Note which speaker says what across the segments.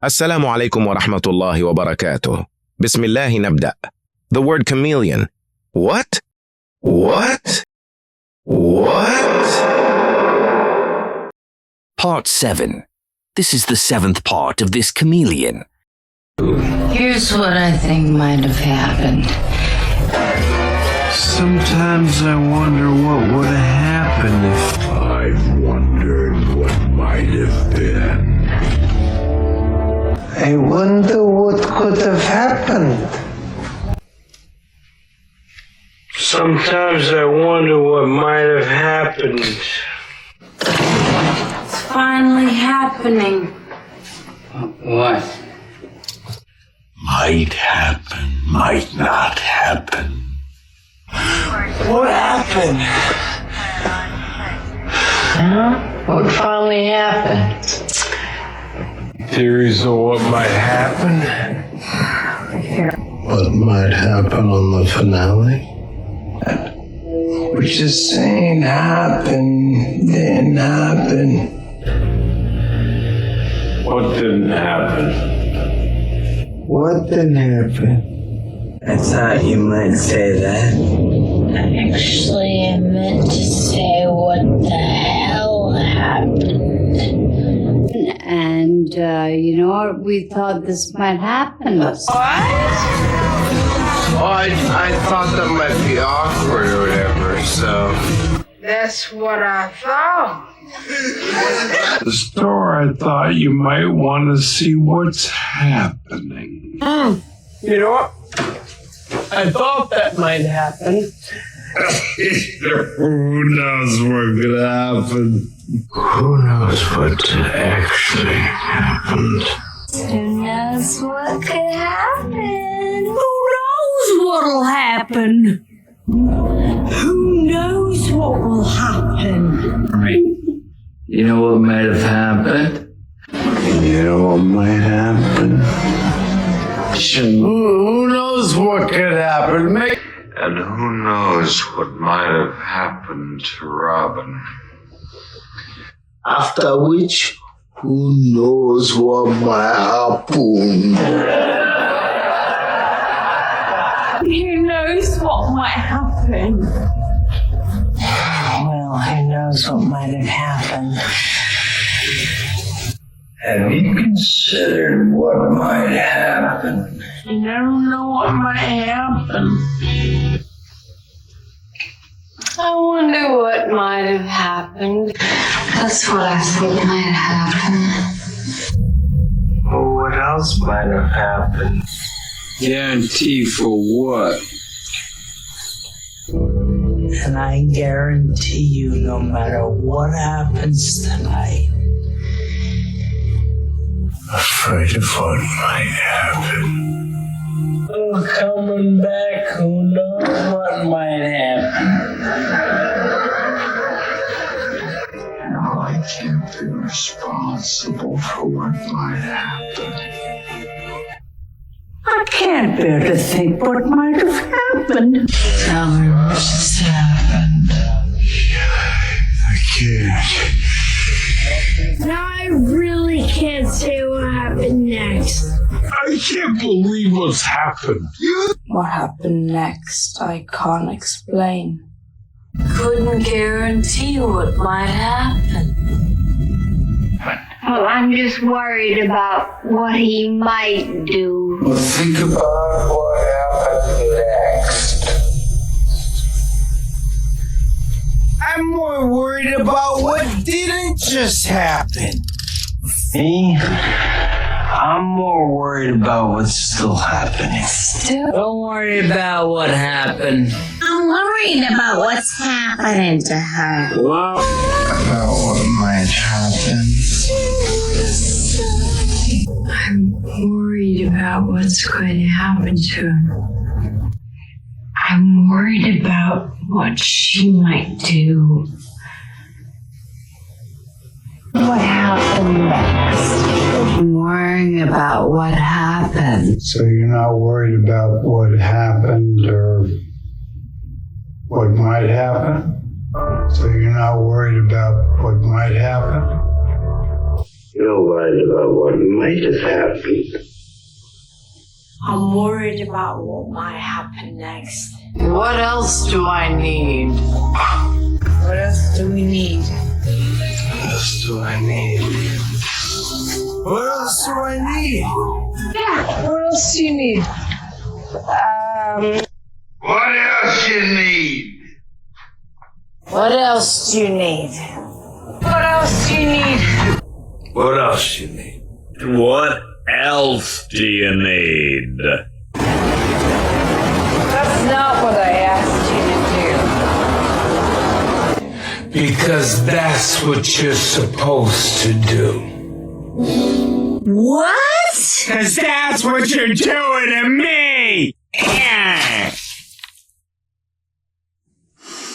Speaker 1: السلام عليكم ورحمة الله وبركاته. بسم الله نبدأ. The word chameleon. What?
Speaker 2: Part 7. This is the 7th part of this chameleon.
Speaker 3: Here's what I think might have happened.
Speaker 4: Sometimes I wonder what would have happened if I've wondered what might have been.
Speaker 5: I wonder what could have happened.
Speaker 4: Sometimes I wonder what might have happened.
Speaker 3: It's finally happening.
Speaker 5: What?
Speaker 4: Might happen, might not happen.
Speaker 5: What happened? What finally happened?
Speaker 4: Theories of what might happen?
Speaker 5: What might happen on the finale? We're just saying happen, didn't happen.
Speaker 4: What didn't happen?
Speaker 5: What didn't happen? I thought you might say that.
Speaker 3: Actually, I meant to say what the hell happened. And, you know what? We thought this might happen. What?
Speaker 5: Oh, I thought that might be awkward or whatever, so.
Speaker 6: That's what I thought.
Speaker 4: The store, I thought you might want to see what's happening.
Speaker 5: You know what? I thought that might happen.
Speaker 4: Who knows what could happen? Who knows what actually happened?
Speaker 3: Who knows what could happen? Who knows what'll happen? Who knows what will happen?
Speaker 5: Right. You know what might have happened?
Speaker 4: You know what might happen?
Speaker 5: Who knows what could happen?
Speaker 4: And who knows what might have happened to Robin?
Speaker 5: After which, who knows what might happen?
Speaker 3: Who knows what might happen?
Speaker 6: Well, who knows what might have happened.
Speaker 5: Have you considered what might happen?
Speaker 6: You never know what might happen.
Speaker 3: I wonder what might have happened. That's what I think might happen.
Speaker 5: Well, what else might have happened?
Speaker 4: Guarantee for what?
Speaker 6: And I guarantee you, no matter what happens tonight,
Speaker 4: Afraid of what might happen.
Speaker 5: I'm coming back, who knows what might happen?
Speaker 4: No, I can't be responsible for what might happen.
Speaker 6: I can't bear to think what might have happened.
Speaker 5: Tell me what just happened.
Speaker 4: I can't.
Speaker 3: Now I really can't say what happened next.
Speaker 4: I can't believe what's happened.
Speaker 3: What happened next, I can't explain. Couldn't guarantee what might happen. Well, I'm just worried about what he might do.
Speaker 5: Well, think about what happened next. I'm more worried about what didn't just happen. Me? I'm more worried about what's still happening. Don't worry about what happened.
Speaker 3: I'm worried about what's happening to her.
Speaker 5: About what might happen.
Speaker 3: I'm worried about what's going to happen to him. I'm worried about what she might do. What happened next? I'm worrying about what happened.
Speaker 4: So you're not worried about what happened or what might happen? So you're not worried about what might happen? You're worried about what might have happened.
Speaker 6: I'm worried about what might happen next.
Speaker 7: What else do I need? What else do we need?
Speaker 5: What else do I need? What else do I need?
Speaker 7: Yeah, what else do you need?
Speaker 4: What else you need?
Speaker 7: What else do you need? What else do you need?
Speaker 5: What else you need?
Speaker 8: What else do you need?
Speaker 7: That's not what I asked you to do.
Speaker 5: Because that's what you're supposed to do.
Speaker 7: What?
Speaker 5: Because that's what you're doing to me!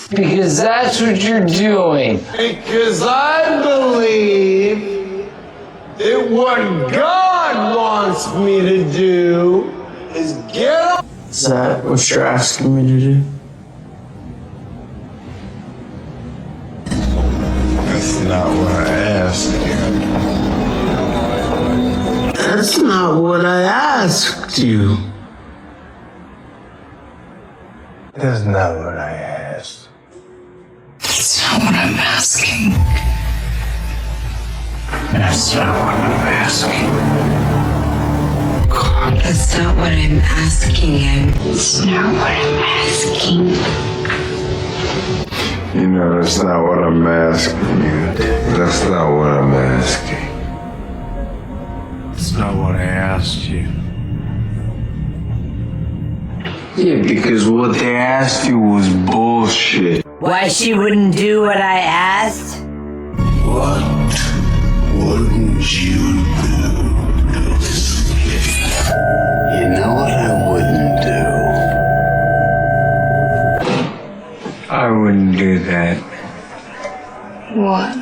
Speaker 7: Because that's what you're doing.
Speaker 5: Because I believe that what God wants me to do is get up.
Speaker 6: Is that what you're asking me to do?
Speaker 4: That's not what I asked you.
Speaker 6: That's not what I asked you.
Speaker 4: That's not what I asked.
Speaker 6: That's not what I'm asking. That's not what I'm asking. God,
Speaker 3: That's not what I'm asking. It's not what I'm asking.
Speaker 4: You know, that's not what I'm asking you. That's not what I'm asking. That's not what I asked you.
Speaker 6: Yeah, because what they asked you was bullshit.
Speaker 7: Why she wouldn't do what I asked?
Speaker 4: What wouldn't you do? You know what I wouldn't do?
Speaker 6: I wouldn't do that.
Speaker 7: What?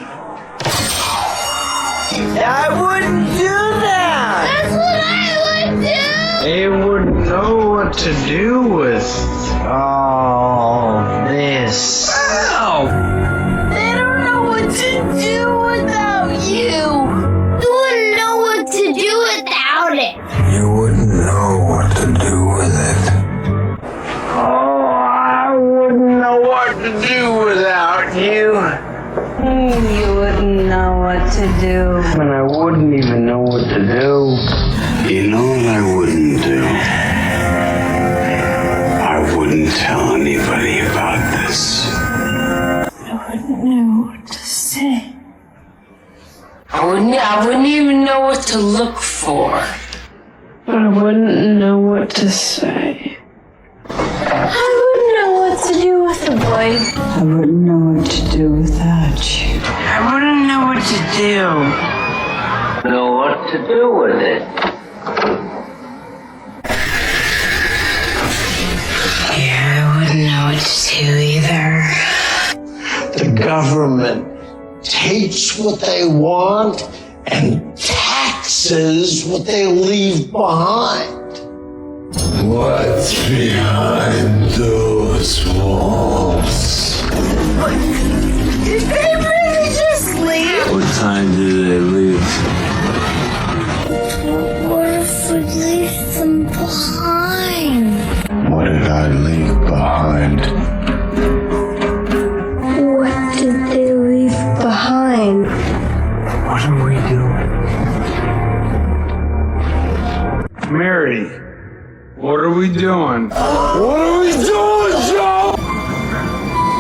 Speaker 5: I wouldn't do that!
Speaker 3: That's what I would do!
Speaker 6: They wouldn't know what to do with all this.
Speaker 3: They don't know what to do without you. You wouldn't know what to do without it.
Speaker 4: You wouldn't know what to do with it.
Speaker 6: Oh, I wouldn't know what to do without you.
Speaker 7: You wouldn't know what to do.
Speaker 6: And I wouldn't even know what to do.
Speaker 4: You know what I wouldn't do? I wouldn't tell anybody about this.
Speaker 7: I wouldn't know what to say. I wouldn't even know what to look for. But I wouldn't know what to say.
Speaker 3: I wouldn't know what to do with the boy.
Speaker 7: I wouldn't know what to do without you. I wouldn't know what to do.
Speaker 6: Know what to do with it.
Speaker 7: Yeah, I wouldn't know what to do either.
Speaker 5: The government takes what they want and taxes what they leave behind.
Speaker 4: What's behind those walls?
Speaker 3: Did they really just leave?
Speaker 6: What time do they leave?
Speaker 3: What if we leave them behind?
Speaker 4: What did I leave behind?
Speaker 3: What did they leave behind?
Speaker 6: What are we doing? Mary, what are we doing?
Speaker 5: What are we doing, Joe?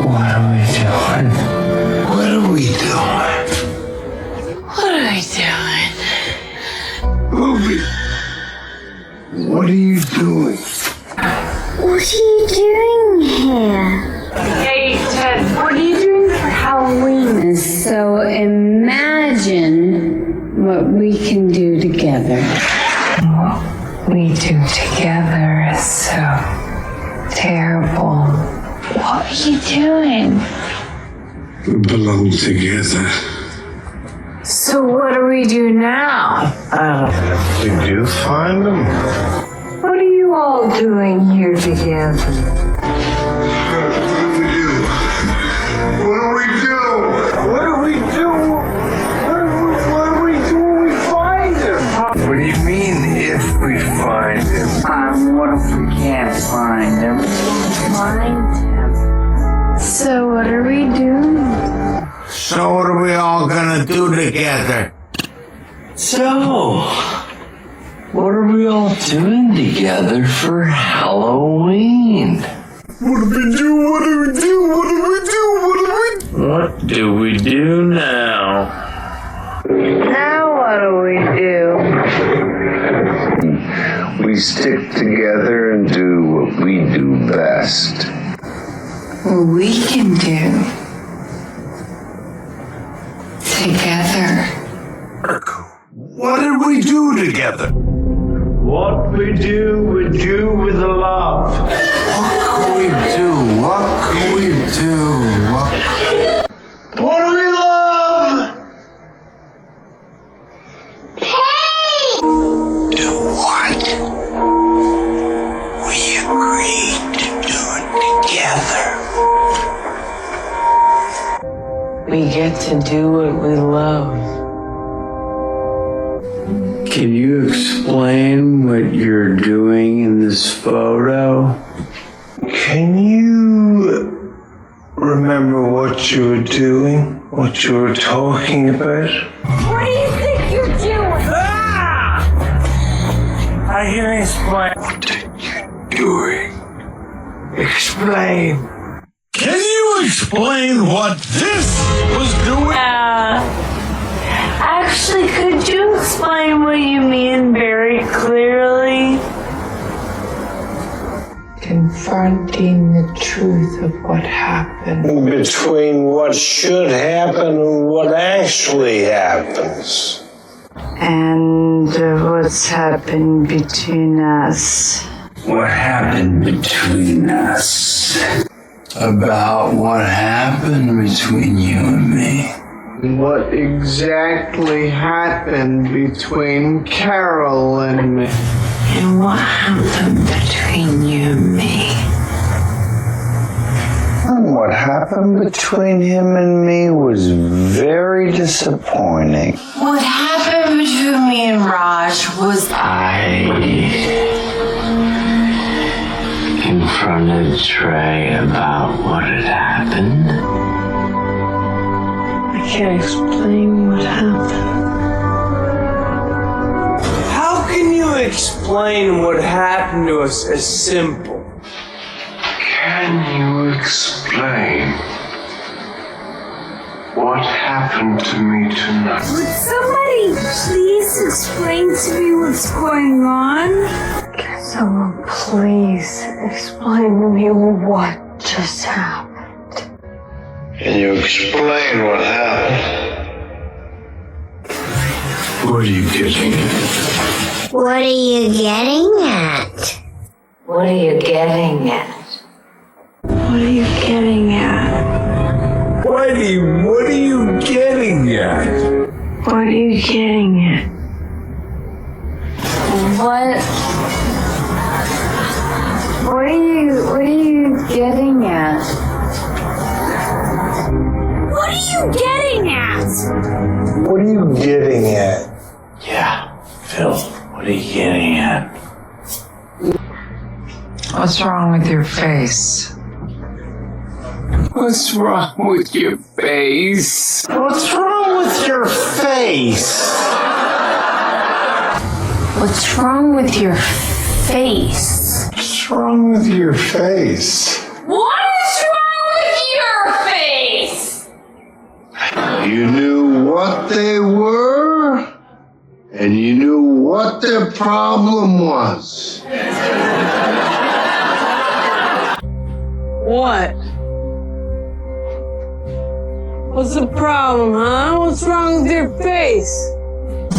Speaker 6: What are we doing?
Speaker 5: What are we doing?
Speaker 7: What are we doing?
Speaker 4: Ruby, what are you doing?
Speaker 3: What are you doing here?
Speaker 7: Hey, Ted, what are you doing for Halloween?
Speaker 3: So imagine what we can do together.
Speaker 7: What we do together is so terrible. What are you doing?
Speaker 4: We belong together.
Speaker 7: So what do we do now?
Speaker 4: If we do find them,
Speaker 7: What are you all doing here together?
Speaker 4: what do we do?
Speaker 5: What do we do? What are we doing
Speaker 4: if we find him?
Speaker 6: What if we can't find him?
Speaker 7: Find him. So what are we doing?
Speaker 4: So what are we all gonna do together?
Speaker 5: So, what are we all doing together for Halloween?
Speaker 4: What do we do? What do we do? What do we do? What do we do?
Speaker 8: What do we do now?
Speaker 7: Now what do we do?
Speaker 4: We stick together and do what we do best.
Speaker 7: What we can do together.
Speaker 4: What did we do together?
Speaker 5: What we do with love.
Speaker 4: What can we do? What can we do?
Speaker 5: What do we love?
Speaker 4: Do what? We agreed to do it together.
Speaker 6: We get to do what we love.
Speaker 5: Can you explain what you're doing in this photo?
Speaker 4: Can you remember what you were doing? What you were talking about?
Speaker 7: What do you think you're doing?
Speaker 5: I can explain.
Speaker 4: What are you doing? Explain. Can you explain what this was doing?
Speaker 7: Actually, could you explain what you mean very clearly?
Speaker 6: Confronting the truth of what happened.
Speaker 4: Between what should happen and what actually happens.
Speaker 3: And what's happened between us.
Speaker 5: What happened between us? About what happened between you and me.
Speaker 9: What exactly happened between Carol and me?
Speaker 7: And what happened between you and me?
Speaker 4: And what happened between him and me was very disappointing.
Speaker 7: What happened between me and Raj was
Speaker 5: I confronted Trey about what had happened.
Speaker 7: I can't explain what happened.
Speaker 9: How can you explain what happened to us as simple?
Speaker 4: Can you explain what happened to me tonight?
Speaker 7: Would somebody please explain to me what's going on? Can someone please explain to me what just happened?
Speaker 4: Can you explain what happened? What are you getting at?
Speaker 3: What are you getting at?
Speaker 7: What are you getting at? What are you getting at?
Speaker 4: What are you getting at?
Speaker 7: What are you getting at? What are you getting at? What are you getting at?
Speaker 4: What are you getting at?
Speaker 5: Yeah, Phil, what are you getting at?
Speaker 6: What's wrong with your face?
Speaker 4: What's wrong with your face? What's wrong with your face?
Speaker 7: What's wrong with your face?
Speaker 4: What's wrong with your face?
Speaker 7: What is wrong with your face?
Speaker 4: You knew what they were, and you knew what their problem was.
Speaker 6: What? What's the problem, huh? What's wrong with your face?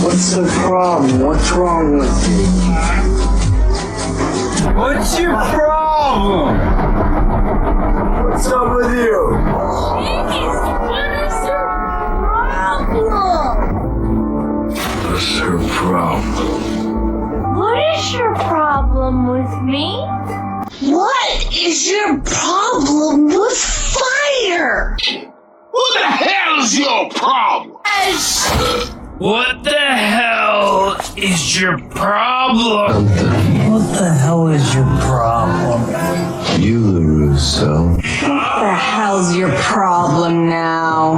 Speaker 4: What's the problem? What's wrong with you? What's your problem? What's up with you?
Speaker 7: What's your problem?
Speaker 4: What's her problem?
Speaker 7: What is your problem with me? What is your problem with fire?
Speaker 4: What the hell is your problem?
Speaker 8: What the hell is your problem?
Speaker 6: What the hell is your problem?
Speaker 5: You, Russo.
Speaker 7: What the hell's your problem now?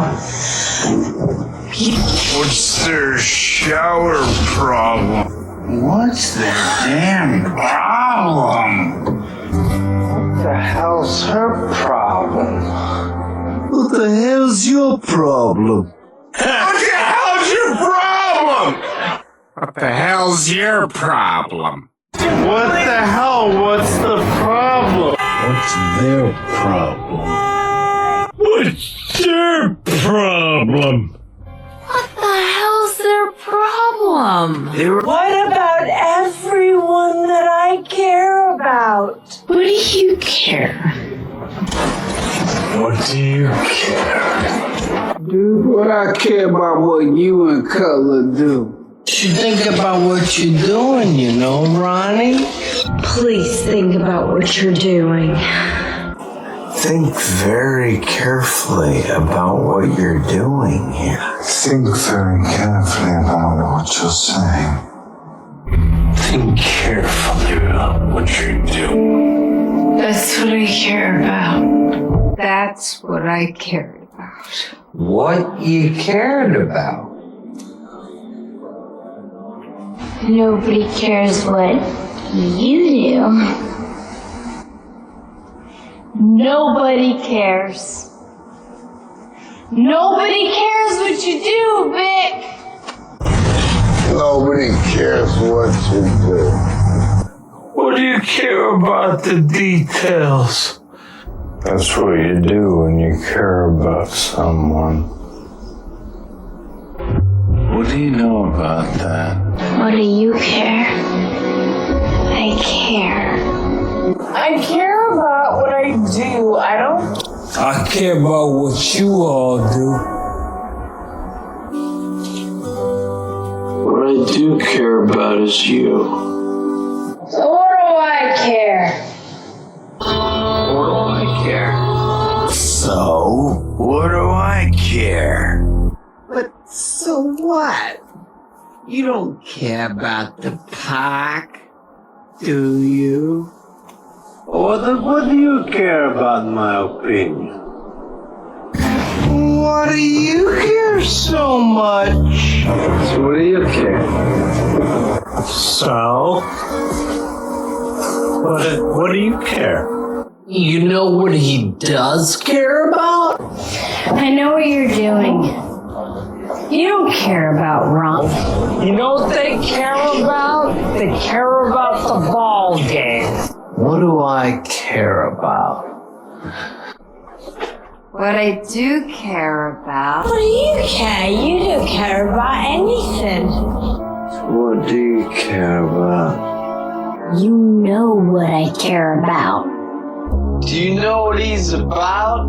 Speaker 4: What's their shower problem?
Speaker 5: What's their damn problem?
Speaker 9: What the hell's her problem?
Speaker 5: What the hell's your problem?
Speaker 4: What the hell's your problem?
Speaker 1: What the hell's your problem?
Speaker 4: What the hell? What's the problem?
Speaker 5: What's their problem?
Speaker 8: What's their problem?
Speaker 7: What the hell's their problem?
Speaker 6: What about everyone that I care about?
Speaker 7: What do you care?
Speaker 4: What do you care?
Speaker 9: Dude, what I care about what you and Cutler do.
Speaker 5: You think about what you're doing, you know, Ronnie?
Speaker 7: Please think about what you're doing.
Speaker 5: Think very carefully about what you're doing here.
Speaker 4: Think very carefully about what you're saying. Think carefully about what you're doing.
Speaker 3: That's what I care about. That's what I cared about.
Speaker 5: What you cared about?
Speaker 3: Nobody cares what you do. Nobody cares. Nobody cares what you do, Vic.
Speaker 4: Nobody cares what you do. What do you care about the details? That's what you do when you care about someone. What do you know about that?
Speaker 3: What do you care? I care.
Speaker 6: I care about what I do.
Speaker 9: I care about what you all do. What I do care about is you.
Speaker 3: So what do I care?
Speaker 9: What do I care?
Speaker 5: So, what do I care?
Speaker 10: But so what? You don't care about the park, do you?
Speaker 9: Or then what do you care about my opinion?
Speaker 5: What do you care so much?
Speaker 9: So what do you care? So? What do you care?
Speaker 10: You know what he does care about?
Speaker 3: I know what you're doing. You don't care about Ron.
Speaker 6: You know what they care about? They care about the ball game.
Speaker 5: What do I care about?
Speaker 3: What I do care about.
Speaker 7: What do you care? You don't care about anything.
Speaker 9: What do you care about?
Speaker 3: You know what I care about.
Speaker 9: Do you know what he's about?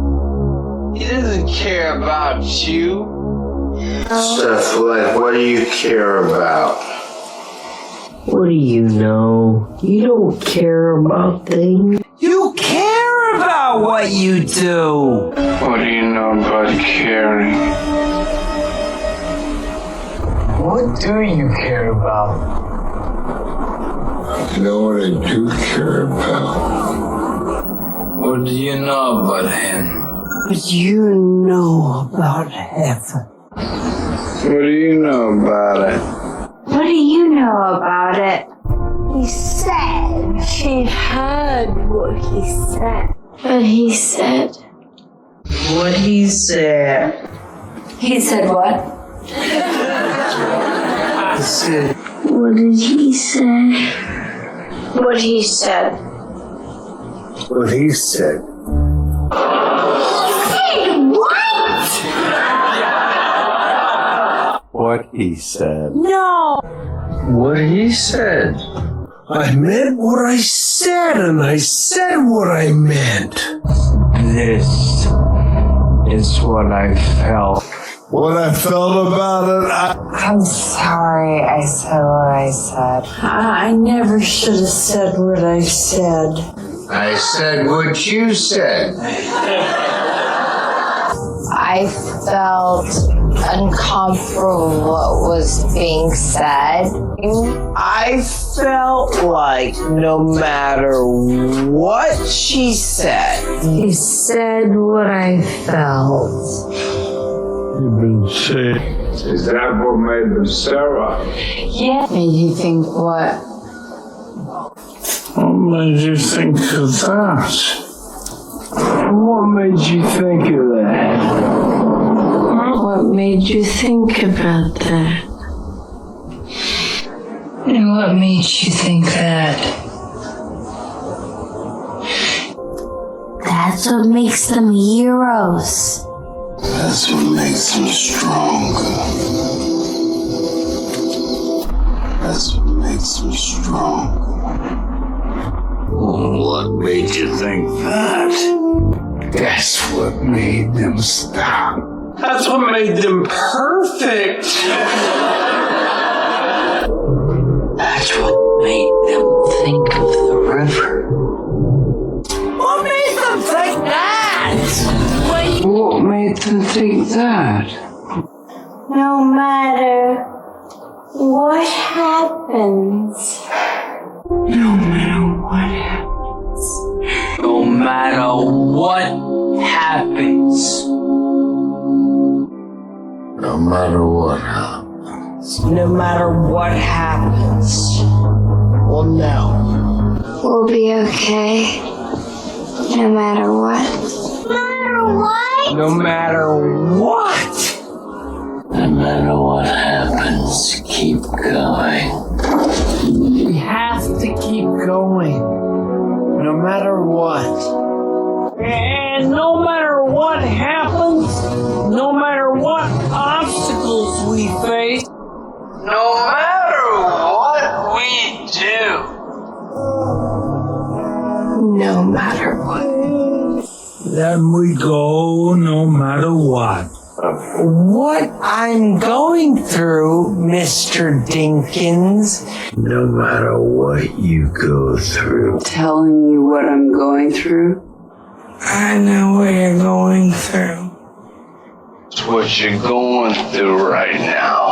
Speaker 9: He doesn't care about you.
Speaker 5: Seth, what do you care about?
Speaker 10: What do you know? You don't care about things.
Speaker 5: You care about what you do!
Speaker 4: What do you know about caring?
Speaker 9: What do you care about?
Speaker 4: You know what I do care about?
Speaker 9: What do you know about him?
Speaker 6: What do you know about heaven?
Speaker 4: What do you know about it?
Speaker 3: What do you know about it? He said.
Speaker 7: She heard what he said.
Speaker 3: But he said.
Speaker 6: What he said.
Speaker 3: He said what?
Speaker 6: He said,
Speaker 3: What did he say? What he said.
Speaker 9: What he said.
Speaker 5: What he said.
Speaker 7: No.
Speaker 9: What he said. I meant what I said, and I said what I meant.
Speaker 5: This is what I felt.
Speaker 4: What I felt about it,
Speaker 7: I'm sorry I said what I said.
Speaker 6: I never should have said what I said.
Speaker 5: I said what you said.
Speaker 3: I felt uncomfortable with what was being said?
Speaker 5: I felt like no matter what she said.
Speaker 3: You said what I felt.
Speaker 4: You've been sick. Is that what made them Sarah?
Speaker 3: Yeah. Made you think what?
Speaker 4: What made you think of that? What made you think of that?
Speaker 3: What made you think about that? And what made you think that? That's what makes them heroes.
Speaker 11: That's what makes them stronger. That's what makes them stronger.
Speaker 4: What made you think that? That's what made them stop.
Speaker 5: That's what made them perfect.
Speaker 10: That's what made them think of the river.
Speaker 5: What made them think that?
Speaker 10: What made them think that?
Speaker 3: No matter what happens.
Speaker 10: No matter what happens. No matter what happens.
Speaker 11: No matter what happens.
Speaker 5: No matter what happens. We'll know.
Speaker 3: We'll be okay. No matter what. No matter what?
Speaker 5: No matter what.
Speaker 10: No matter what happens, keep going.
Speaker 5: We have to keep going. No matter what.
Speaker 8: And no matter what happens, no matter what obstacles we face,
Speaker 5: No matter what we do.
Speaker 3: No matter what.
Speaker 4: Then we go no matter what.
Speaker 5: What I'm going through, Mr. Dinkins.
Speaker 11: No matter what you go through.
Speaker 10: Telling you what I'm going through?
Speaker 5: I know what you're going through.
Speaker 11: It's what you're going through right now.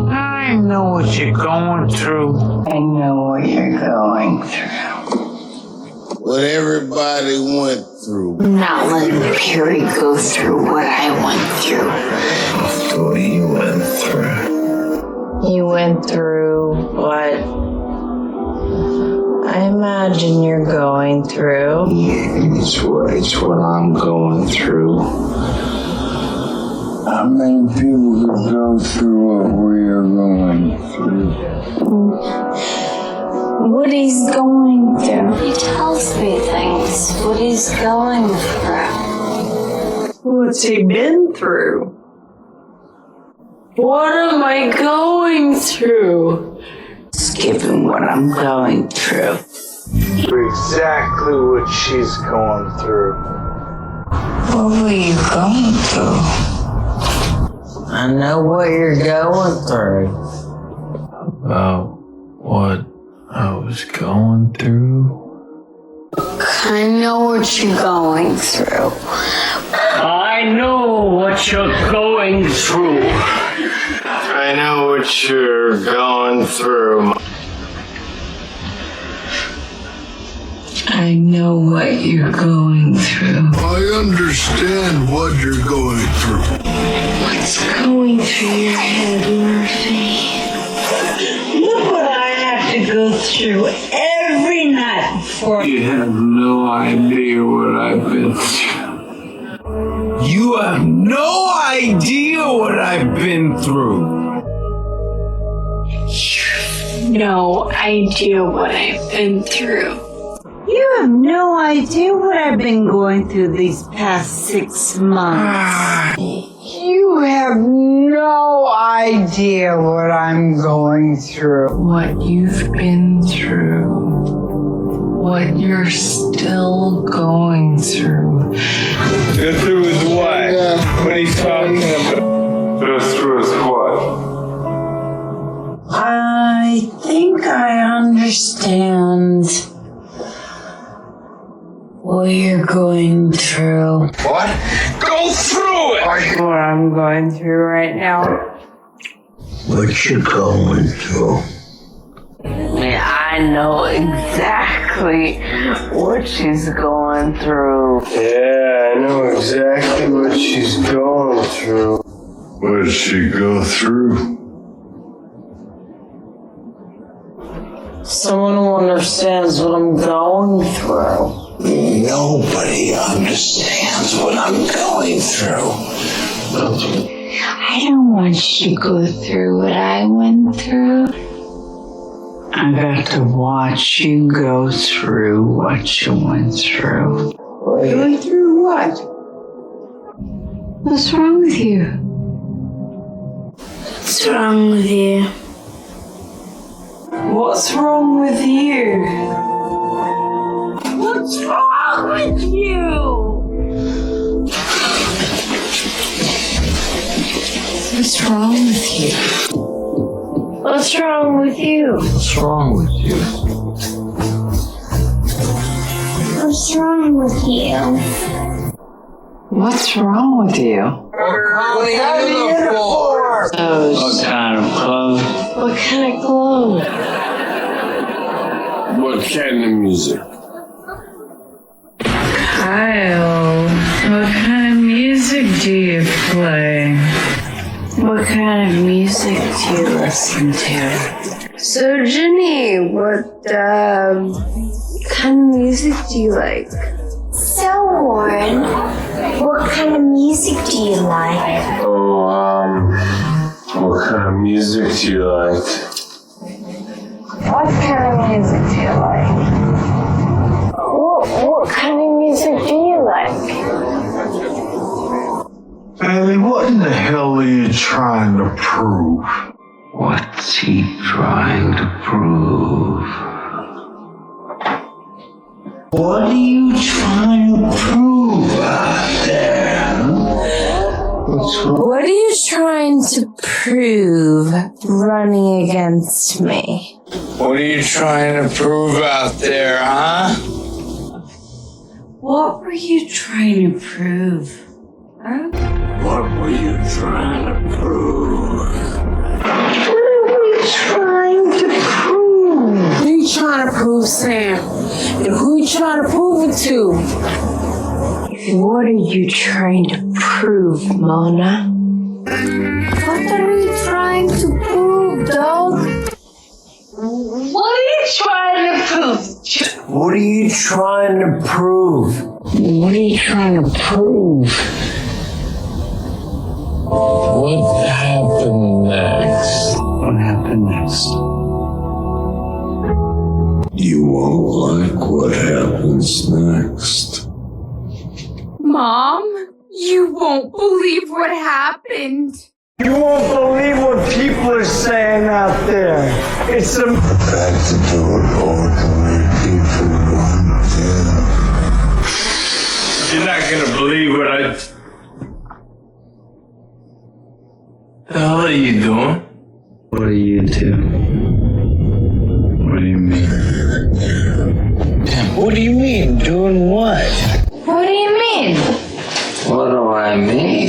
Speaker 8: I know what you're going through.
Speaker 3: I know what you're going through.
Speaker 11: What everybody went through.
Speaker 3: I'm not letting Perry go through what I went through.
Speaker 11: What you went through.
Speaker 3: You went through what I imagine you're going through.
Speaker 11: Yeah, it's what I'm going through. How many people could go through what we are going through?
Speaker 3: What he's going through. He tells me things. What he's going through.
Speaker 10: What's he been through? What am I going through? It's given what I'm going through.
Speaker 4: Exactly what she's going through.
Speaker 3: What were you going through?
Speaker 5: I know what you're going through.
Speaker 4: About what I was going through.
Speaker 3: I know what you're going through.
Speaker 8: I know what you're going through.
Speaker 11: I know what you're going through.
Speaker 10: I know what you're going through.
Speaker 11: I understand what you're going through.
Speaker 10: What's going through your head, Murphy? Look what I have to go through every night before.
Speaker 4: You have no idea what I've been through. You have no idea what I've been through.
Speaker 3: No idea what I've been through.
Speaker 6: You have no idea what I've been going through these past 6 months.
Speaker 5: You have no idea what I'm going through.
Speaker 10: What you've been through. What you're still going through.
Speaker 4: Go through with what? What are you talking about? Go through with what?
Speaker 6: I think I understand
Speaker 3: What you're going through.
Speaker 11: What? Go through
Speaker 8: it! What I'm going through right now.
Speaker 5: What you going through?
Speaker 7: I know exactly what she's going through.
Speaker 4: Yeah, I know exactly what she's going through. What'd she go through?
Speaker 7: Someone who understands what I'm going through.
Speaker 5: Nobody understands what I'm going through.
Speaker 3: I don't want you to go through what I went through. I got to watch you go through what you went through.
Speaker 7: Going through what?
Speaker 3: What's wrong with you?
Speaker 7: What's wrong with you? What's wrong with you? What's wrong with you?
Speaker 3: What's wrong with you?
Speaker 7: What's wrong with you?
Speaker 5: What's wrong with you?
Speaker 3: What's wrong with you?
Speaker 6: What's wrong with you?
Speaker 5: What kind of clothes?
Speaker 7: What kind of clothes?
Speaker 4: What kind of music?
Speaker 8: Kyle, what kind of music do you play?
Speaker 3: What kind of music do you listen to?
Speaker 7: So, Jenny, what kind of music do you like?
Speaker 3: So, Warren, what kind of music do you like?
Speaker 4: What kind of music do you like?
Speaker 7: What kind of music do you like? What kind of music do you like?
Speaker 4: Baby, what in the hell are you trying to prove?
Speaker 5: What's he trying to prove? What are you trying to prove out there? What's wrong?
Speaker 7: What are you trying to prove running against me?
Speaker 4: What are you trying to prove out there, huh?
Speaker 3: What were you trying to prove? Huh?
Speaker 5: What were you trying to prove?
Speaker 7: What are we trying to prove? Who are you trying to prove, Sam? And who are you trying to prove it to?
Speaker 3: What are you trying to prove, Mona?
Speaker 7: What are you trying to prove, dog? What are you trying to prove?
Speaker 5: What are you trying to prove?
Speaker 3: What are you trying to prove?
Speaker 4: What happened next?
Speaker 5: What happened next? You won't like what happens next.
Speaker 8: Mom, you won't believe what happened.
Speaker 9: You won't believe what people are saying out there. It's a...
Speaker 11: Back to do it all the way people want to.
Speaker 4: You're not gonna believe what I... The hell are you doing?
Speaker 5: What do you do?
Speaker 4: What do you mean?
Speaker 5: What do you mean? Doing what?
Speaker 3: What do you mean?
Speaker 5: What do I mean?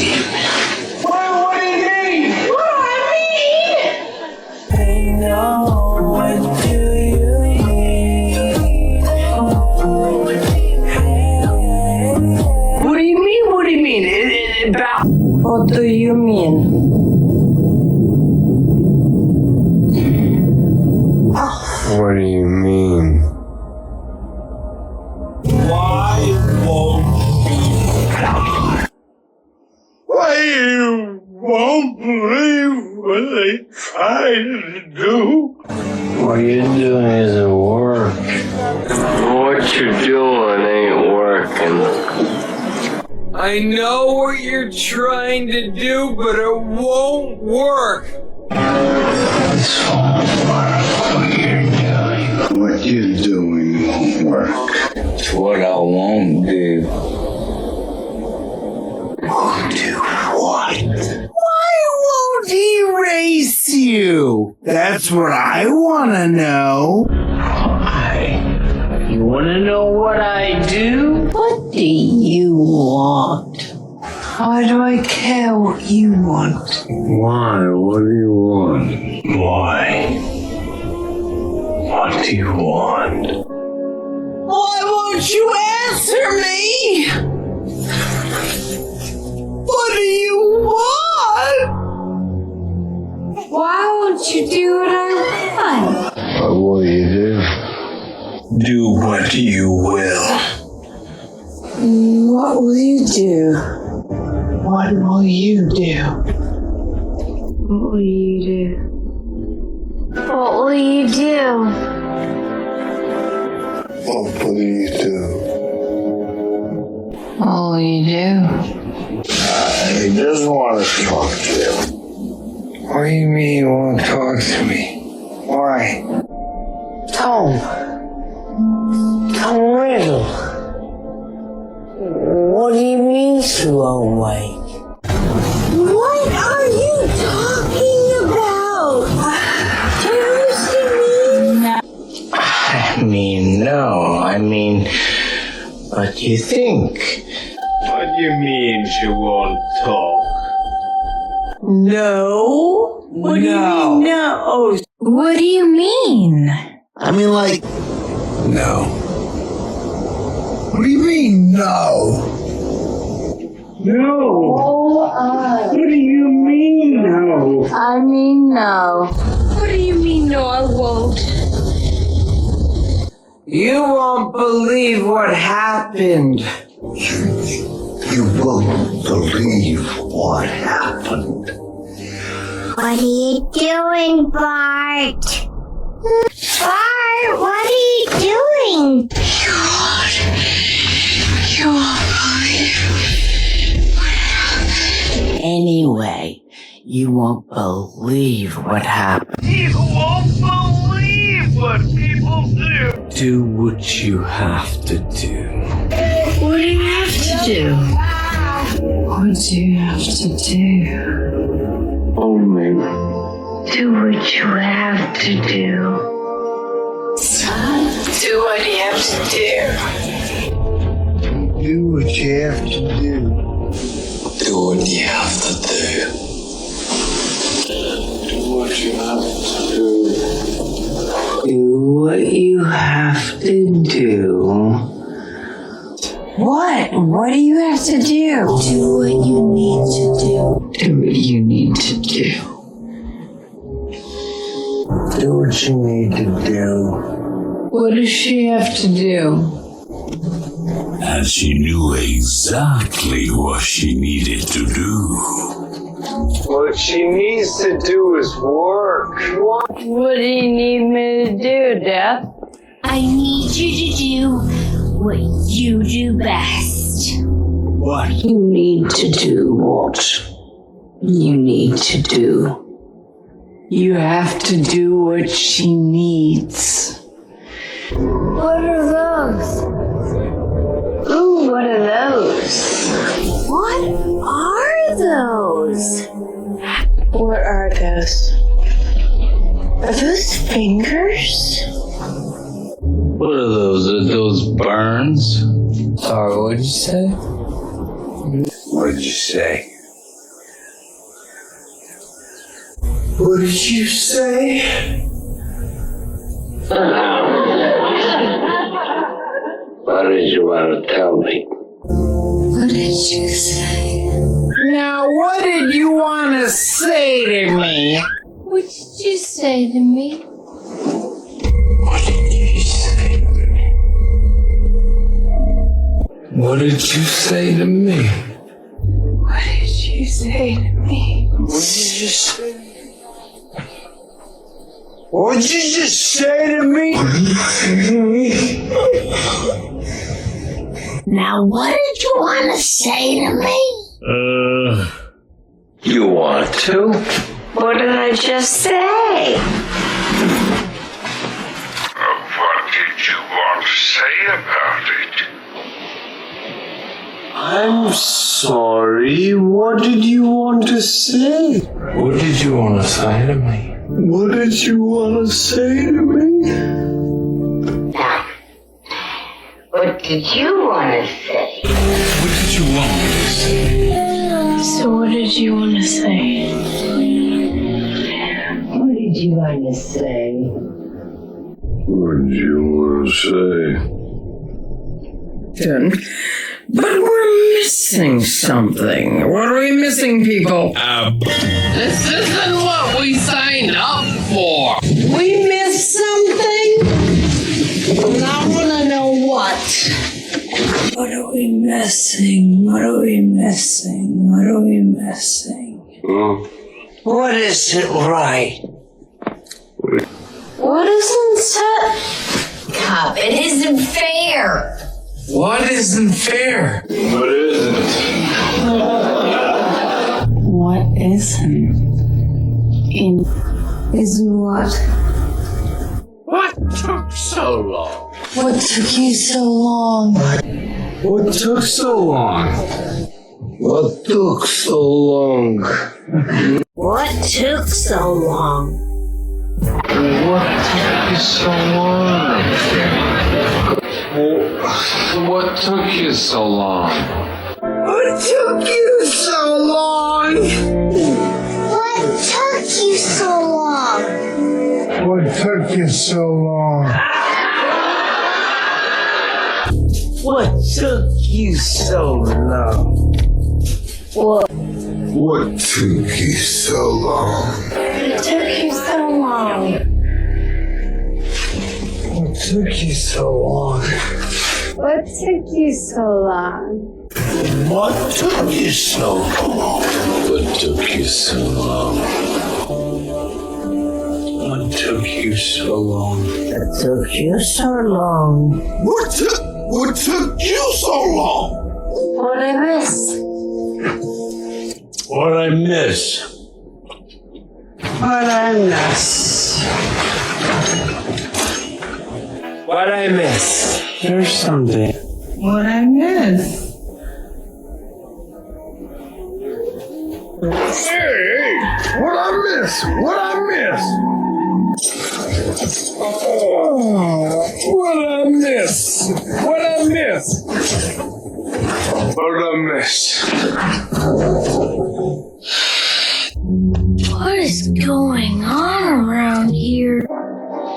Speaker 9: What do you mean?
Speaker 3: What do I mean?
Speaker 5: I know. What do you mean?
Speaker 7: What do you mean? What do you mean? What do you mean?
Speaker 4: What do you mean?
Speaker 5: Why
Speaker 4: you won't believe what they tried to do?
Speaker 5: What you're doing isn't work.
Speaker 4: What you're doing ain't working.
Speaker 9: I know what you're trying to do, but it won't work.
Speaker 5: This won't work. What you're doing.
Speaker 11: What you're doing won't work.
Speaker 5: It's what I won't do.
Speaker 11: Won't do what?
Speaker 5: Why won't he race you? That's what I want to know. Why? You want to know what I do?
Speaker 3: What do you want?
Speaker 8: Why do I care what you want?
Speaker 9: Why? What do you want?
Speaker 4: Why? What do you want?
Speaker 5: Why won't you answer me? What do you want?
Speaker 3: Why won't you do what I want?
Speaker 9: What will you do?
Speaker 4: Do what you will.
Speaker 8: What will you do?
Speaker 5: What will you do?
Speaker 3: What will you do? What will you do?
Speaker 11: What will you do?
Speaker 8: What will you do?
Speaker 9: He doesn't want to talk to you. What do you mean you won't talk to me? Why?
Speaker 5: Tom Riddle. What do you mean she won't wake?
Speaker 10: What are you talking about? Do you understand me?
Speaker 5: I mean, what do you think?
Speaker 4: What do you mean she won't talk?
Speaker 5: No. What do you mean no?
Speaker 3: What do you mean?
Speaker 5: I mean, like,
Speaker 9: No. What do you mean, no? No. What do you mean, no?
Speaker 3: I mean no. What do you mean no, I won't?
Speaker 5: you won't believe what happened.
Speaker 9: You won't believe what happened.
Speaker 10: What are you doing, Bart? Bart, what are you doing?
Speaker 5: Anyway, you won't believe what happened.
Speaker 4: You won't believe what people do.
Speaker 9: Do what you have to do.
Speaker 8: What do you have to do? What do you have to do?
Speaker 9: Only
Speaker 8: Do what you have to do. Do what you have to do.
Speaker 9: do what you have to do.
Speaker 11: Do what you have to do.
Speaker 9: Do what you have to do.
Speaker 5: Do what you have to do. What? What do you have to do?
Speaker 10: Do what you need to do.
Speaker 8: Do what you need to do.
Speaker 9: Do what you need to do.
Speaker 8: What does she have to do?
Speaker 11: And she knew exactly what she needed to do.
Speaker 9: What she needs to do is work.
Speaker 8: What do you need me to do, Dad?
Speaker 10: I need you to do what you do best.
Speaker 11: What?
Speaker 5: You need to do what you need to do. You have to do what she needs.
Speaker 3: What are those? Ooh, what are those?
Speaker 10: What are those?
Speaker 8: What are those? Are those fingers?
Speaker 4: What are those? Are those burns?
Speaker 5: Sorry, what'd you say?
Speaker 9: What did you say? What did you say?
Speaker 4: What did you want to tell me?
Speaker 3: What did you say?
Speaker 5: Now, what did you want to say to me?
Speaker 3: What did you say to me?
Speaker 9: What did you say to me? What did you say to me?
Speaker 8: What did you say to me?
Speaker 9: What did you say? What did you just say to me?
Speaker 10: Now, what did you want to say to me?
Speaker 4: You want to?
Speaker 8: What did I just say?
Speaker 11: What did you want to say about it?
Speaker 9: I'm sorry. What did you want to say? What did you want to say to me? What did you want to say to me?
Speaker 3: What did you want to say?
Speaker 11: What did you want me to say?
Speaker 7: So what did you want to say?
Speaker 10: What did you want to say?
Speaker 9: What did you want to say?
Speaker 5: But we're missing something. What are we missing, people?
Speaker 12: This isn't what we signed up for.
Speaker 10: We missed something? And I want to know what. What are we missing? What are we missing? What are we missing?
Speaker 5: What isn't right?
Speaker 7: What isn't set? Cup, it isn't fair.
Speaker 5: What isn't fair?
Speaker 9: What isn't?
Speaker 3: What isn't? Isn't what?
Speaker 12: What took so long?
Speaker 3: What took you so long?
Speaker 9: What took so long? What took so long?
Speaker 10: What took so long?
Speaker 9: What took you so long? What took you so long?
Speaker 5: What took you so long?
Speaker 10: What took you so long?
Speaker 9: What took you so long?
Speaker 5: What took you so long?
Speaker 9: What took you so long?
Speaker 10: What took you so long?
Speaker 9: What took you so long?
Speaker 3: What took you so long?
Speaker 9: What took you so long? What took you so long? What took you so long?
Speaker 10: What took you so long?
Speaker 9: What took you so long?
Speaker 7: What I miss?
Speaker 9: What I miss?
Speaker 5: What I miss? What I miss? There's something. What I miss?
Speaker 9: Hey, what I miss? What I miss? What I miss? What I miss? What I miss?
Speaker 7: What is going on around here?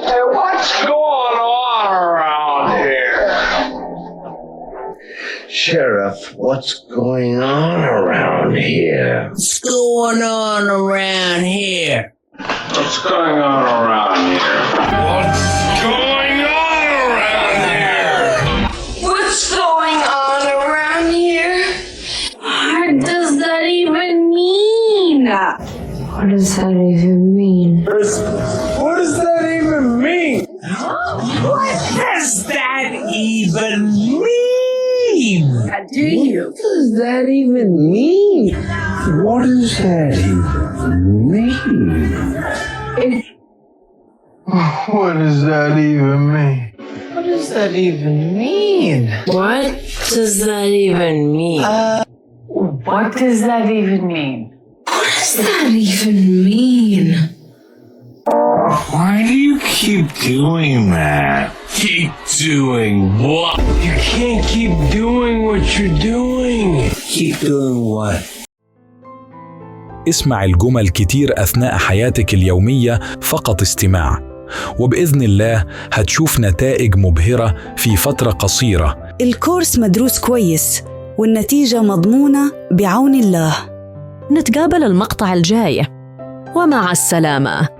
Speaker 9: Hey, what's going on around here? Sheriff, what's going on around here?
Speaker 5: What's going on around here?
Speaker 9: What's going on around here? What's going on around here?
Speaker 7: What's going on around here? What does that even mean?
Speaker 3: What does that even mean?
Speaker 9: What does that even mean?
Speaker 5: What does that even mean?
Speaker 3: Do you?
Speaker 5: What does that even mean?
Speaker 9: What does that even mean? What does that even mean?
Speaker 5: What does that even mean?
Speaker 3: What does that even mean?
Speaker 8: What does that even mean?
Speaker 3: What does that even mean?
Speaker 11: Why do you keep doing that? Keep doing what?
Speaker 9: You can't keep doing what you're doing.
Speaker 5: Keep doing what?
Speaker 13: اسمع الجمل كتير أثناء حياتك اليومية فقط استماع، وبإذن الله هتشوف نتائج مبهرة في فترة قصيرة.
Speaker 14: الكورس مدروس كويس والنتيجة مضمونة بعون الله.
Speaker 15: نتقابل المقطع الجاي، ومع السلامة.